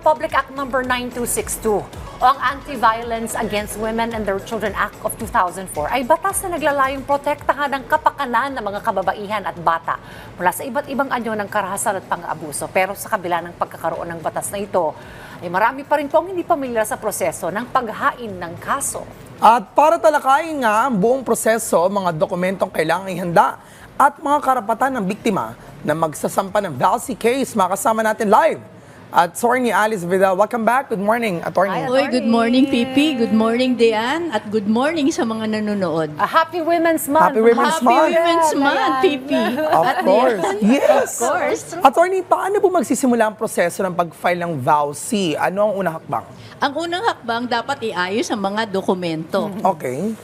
Republic Act Number 9262 o ang Anti-Violence Against Women and Their Children Act of 2004 ay batas na naglalayong protektahan ang kapakanan ng mga kababaihan at bata mula sa iba't ibang anyo ng karahasan at pang-aabuso. Pero sa kabila ng pagkakaroon ng batas na ito, ay marami pa rin po ang hindi pamilyar sa proseso ng paghain ng kaso. At para talakayin nga ang buong proseso, mga dokumentong kailangang ihanda at mga karapatan ng biktima na magsasampa ng VALSI case, makasama natin live. Attorney Alice Vidal, welcome back. Good morning, Attorney. Hi, Oy, good morning, Pipi. Good morning, Diane. At good morning sa mga nanonood. A Happy Women's Month! Happy Women's Happy Month. Women's Month, Ayan. Pipi. Of course. Yes. Of course. Attorney, paano po magsisimula ang proseso ng pag-file ng VALSI? Ano ang unang hakbang? Ang unang hakbang, dapat iayos ang mga dokumento. Okay.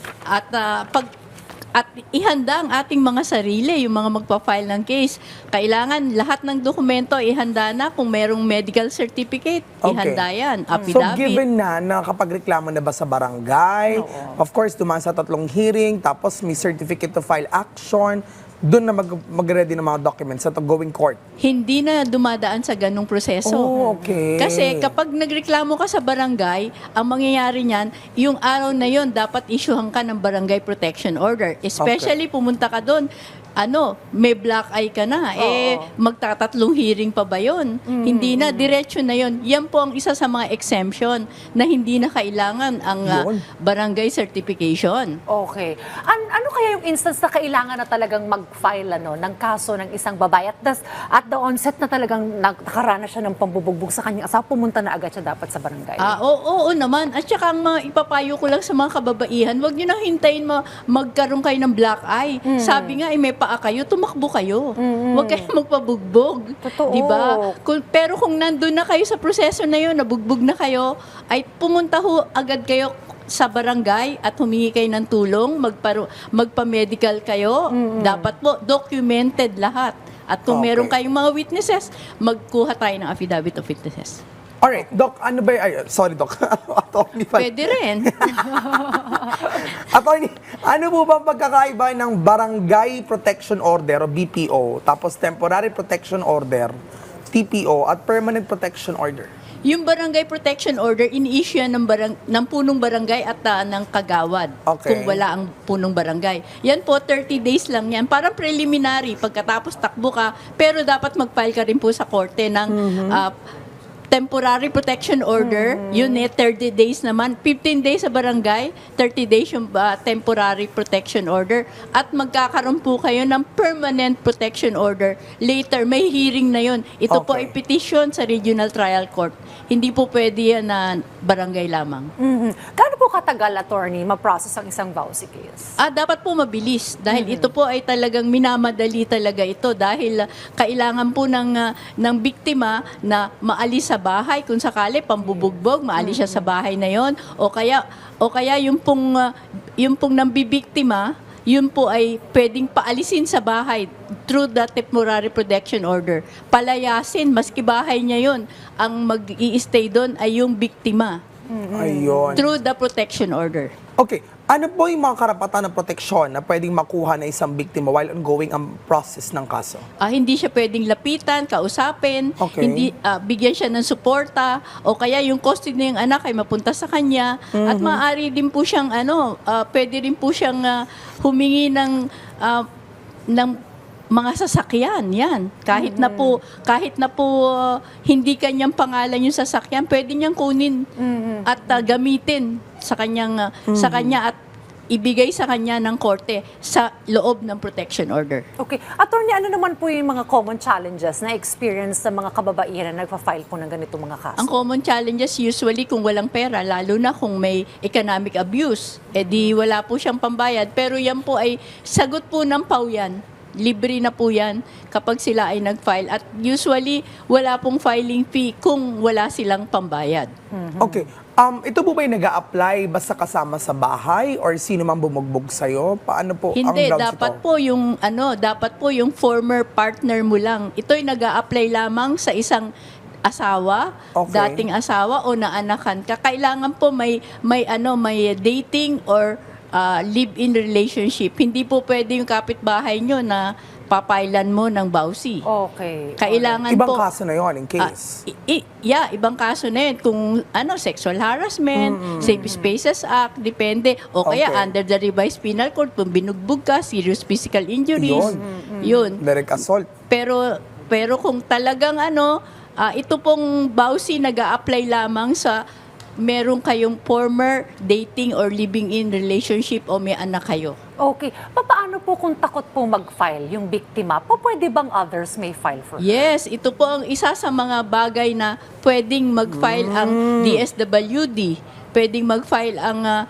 At ihanda ang ating mga sarili, yung mga magpa-file ng case. Kailangan lahat ng dokumento ihanda na. Kung merong medical certificate, ihanda yan. So Affidavit. given na kapag reklamo na ba sa barangay, of course, dumaan sa 3 hearing, tapos may certificate to file action, doon na mag-ready ng mga documents at going court. Hindi na dumadaan sa ganong proseso. Oh, okay. Kasi kapag nagreklamo ka sa barangay, ang mangyayari niyan, yung araw na yon dapat issuehan ka ng barangay protection order. Especially pumunta ka doon, may black eye ka na. Magtatatlong hearing pa ba yun? Hindi na, diretso na yun. Yan po ang isa sa mga exemption na hindi na kailangan ang barangay certification. Okay. Ano kaya yung instance na kailangan na talagang mag-file ng kaso ng isang babae at the onset na talagang nakaranas siya ng pambubugbog sa kanyang asawa, pumunta na agad siya dapat sa barangay? Oo naman. At saka ang ipapayo ko lang sa mga kababaihan, huwag nyo na hintayin magkaroon kayo ng black eye. Sabi nga, may paa kayo, tumakbo kayo. Huwag kayo magpabugbog. Totoo. Diba? Pero kung nandun na kayo sa proseso na yun, nabugbog na kayo, ay pumunta ho agad kayo sa barangay at humingi kayo ng tulong, magpa-medical kayo. Dapat po, documented lahat. At kung meron kayong mga witnesses, magkuha tayo ng affidavit of witnesses. Alright, Doc, ano ba sorry, Doc. Attorney pala. Pwede rin. Attorney, ano po ba ang pagkakaiba ng Barangay Protection Order o BPO, tapos Temporary Protection Order, TPO, at Permanent Protection Order? Yung barangay protection order, ini-issue yan ng punong barangay at ng kagawad. Okay. Kung wala ang punong barangay. Yan po, 30 days lang yan. Parang preliminary, pagkatapos takbo ka, pero dapat mag-file ka rin po sa korte ng temporary protection order, yun 30 days naman. 15 days sa barangay, 30 days yung temporary protection order. At magkakaroon po kayo ng permanent protection order. Later, may hearing na yun. Ito po ay petition sa Regional Trial Court. Hindi po pwede yan na barangay lamang. Gaano po katagal, attorney, ma-process ang isang VALSI case? Dapat po mabilis dahil ito po ay talagang minamadali talaga ito dahil kailangan po ng biktima na maalis sa bahay kung sakali pambubugbog, maalis siya sa bahay na yon o kaya yung pong nambibiktima, yun po ay pwedeng paalisin sa bahay through the temporary protection order. Palayasin, maski bahay niya yun, ang mag-i-stay doon ay yung biktima. Ayun. Through the protection order. Okay, ano po yung mga karapatan ng proteksyon na pwedeng makuha na isang biktima while ongoing ang process ng kaso? Hindi siya pwedeng lapitan, kausapin, Okay. hindi bigyan siya ng suporta o kaya yung custody ng anak ay mapunta sa kanya at maaari din po siyang pwede rin po siyang humingi ng mga sasakyan, yan. Kahit na po hindi kanyang pangalan yung sasakyan, pwede niyang kunin at gamitin sa kanya at ibigay sa kanya ng korte sa loob ng protection order. Okay. Attorney, ano naman po yung mga common challenges na experience sa mga kababaihan na nagpa-file po ng ganitong mga kaso? Ang common challenges usually kung walang pera, lalo na kung may economic abuse, di wala po siyang pambayad. Pero yan po ay sagot po ng PAW yan. Libre na po yan kapag sila ay nag-file. At usually, wala pong filing fee kung wala silang pambayad. Okay. Ito po ba yung nag-a-apply basta kasama sa bahay or sino man bumugbog sa'yo? Paano po Hindi, ang grounds dapat ito? dapat po yung former partner mo lang. Ito'y nag-a-apply lamang sa isang asawa, dating asawa o naanakan ka. Kailangan po may dating or live-in relationship. Hindi po pwede yung kapitbahay nyo na papailan mo ng VAUSI. Okay. Kailangan Ibang po kaso na yun in case. ibang kaso na yun. Kung sexual harassment, Safe Spaces Act, depende. O kaya Okay. under the revised penal code, kung binugbog ka, serious physical injuries, yun. Direct assault. Pero kung talagang ito pong VAUSI nag-a-apply lamang sa meron kayong former dating or living-in relationship o may anak kayo. Okay. Paano po kung takot po mag-file yung biktima? Pwede bang others may file for her? Yes, ito po ang isa sa mga bagay na pwedeng mag-file ang DSWD, pwedeng mag-file ang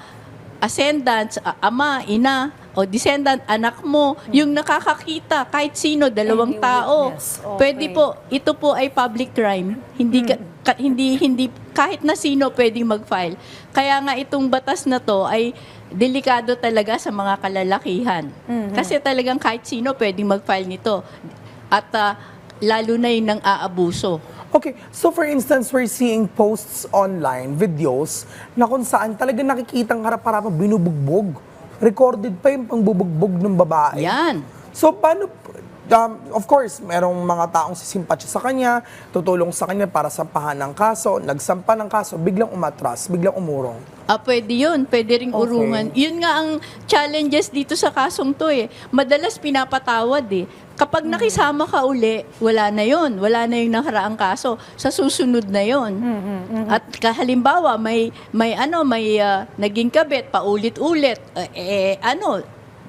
ascendants, ama, ina, o descendant, anak mo, yung nakakakita, kahit sino, dalawang Any tao. witness. Okay. Pwede po, ito po ay public crime. Hindi kahit na sino pwedeng mag-file. Kaya nga itong batas na to ay delikado talaga sa mga kalalakihan. Kasi talagang kahit sino pwedeng mag-file nito. At lalo na yung nang aabuso. Okay, so for instance, we're seeing posts online, videos, na kung saan talaga nakikitang harap-harap binubugbog. Recorded pa yung pangbubugbog ng babae. Yan. So paano, of course, merong mga taong sisimpatya sa kanya, tutulong sa kanya para sampahan ng kaso, nagsampa ng kaso, biglang umatras, biglang umurong. Pwede yun. Pwede ring Okay. urungan. Yun nga ang challenges dito sa kasong to eh. Madalas pinapatawad eh. Kapag nakisama ka uli, wala na yun. Wala na yung nakaraang kaso. Sa susunod na yun. At halimbawa, may naging kabit, paulit-ulit.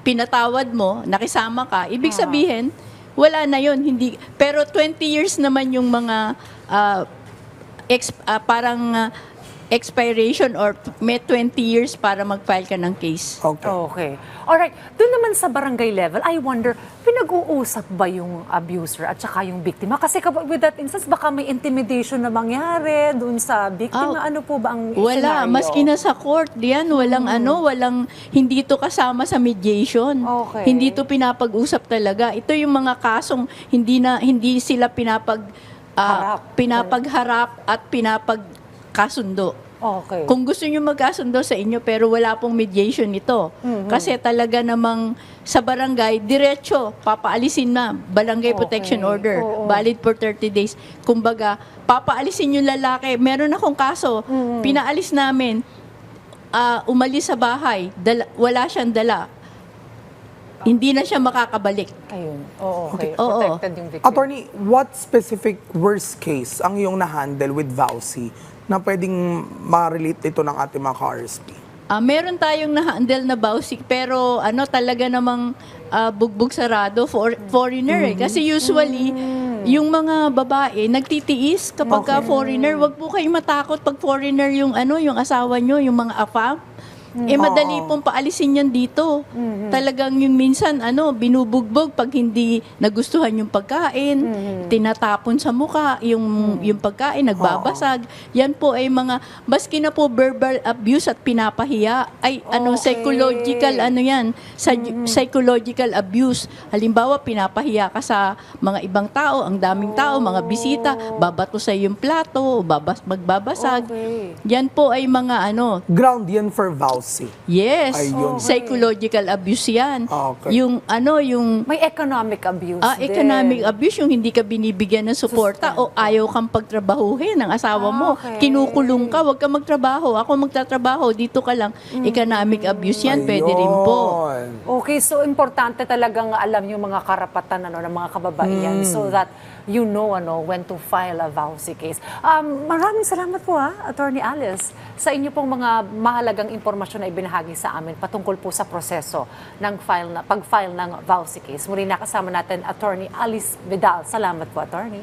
Pinatawad mo, nakisama ka. Ibig sabihin, wala na yun. Hindi. Pero 20 years naman yung mga expiration or may 20 years para mag-file ka ng case. Okay. Okay. Alright. Doon naman sa barangay level, I wonder, pinag-uusap ba yung abuser at saka yung biktima? Kasi with that instance, baka may intimidation na mangyari doon sa biktima. Ano po ba ang Wala, scenario? maski na sa court, diyan walang hindi to kasama sa mediation. Okay. Hindi to pinapag-usap talaga. Ito yung mga kasong hindi sila pinapagharap at pinapagkasundo. Okay. Kung gusto niyo magkasundo sa inyo pero wala pong mediation ito. Kasi talaga namang sa barangay, diretso, papaalisin na. Barangay Protection Order. Oo. Valid for 30 days. Kumbaga, papaalisin yung lalaki. Meron akong kaso, pinaalis namin, umalis sa bahay, wala siyang dala. Hindi na siya makakabalik. Ayun. Oo, okay. Oo. Protected yung victim. Attorney, what specific worst case ang iyong na-handle with VAUSI na pwedeng ma-relate ito ng ating mga ka-RSP? Meron tayong na-handle na VAUSI pero talaga namang bugbog sarado for foreigner eh. Kasi usually yung mga babae nagtitiis kapag ka foreigner. Wag po kayong matakot pag foreigner yung yung asawa nyo, yung mga AFAM. Madali pong paalisin yan dito. Talagang yung minsan, binubugbog pag hindi nagustuhan yung pagkain, tinatapon sa muka, yung pagkain, nagbabasag. Yan po ay mga, maski na po verbal abuse at pinapahiya, ay psychological, psychological abuse. Halimbawa, pinapahiya ka sa mga ibang tao, ang daming tao, mga bisita, babato sa yung plato, magbabasag. Okay. Yan po ay mga Ground yan for VAUSI. Yes, Ayun. psychological abuse yan. Okay. Yung May economic abuse din. economic abuse, yung hindi ka binibigyan ng suporta o ayaw kang pagtrabahuhin ng asawa mo. Okay. Kinukulong ka, wag ka magtrabaho. Ako magtatrabaho, dito ka lang. Economic abuse yan, pwede rin po. Ayun. Okay, so importante talagang alam yung mga karapatan ng mga kababaihan so that you know when to file a VAUSI case. Maraming salamat po Attorney Alice, sa inyo pong mga mahalagang impormasyon na ibinahagi sa amin patungkol po sa proseso ng pag-file ng VAUSI case. Muli nakasama natin Attorney Alice Vidal. Salamat po, Attorney.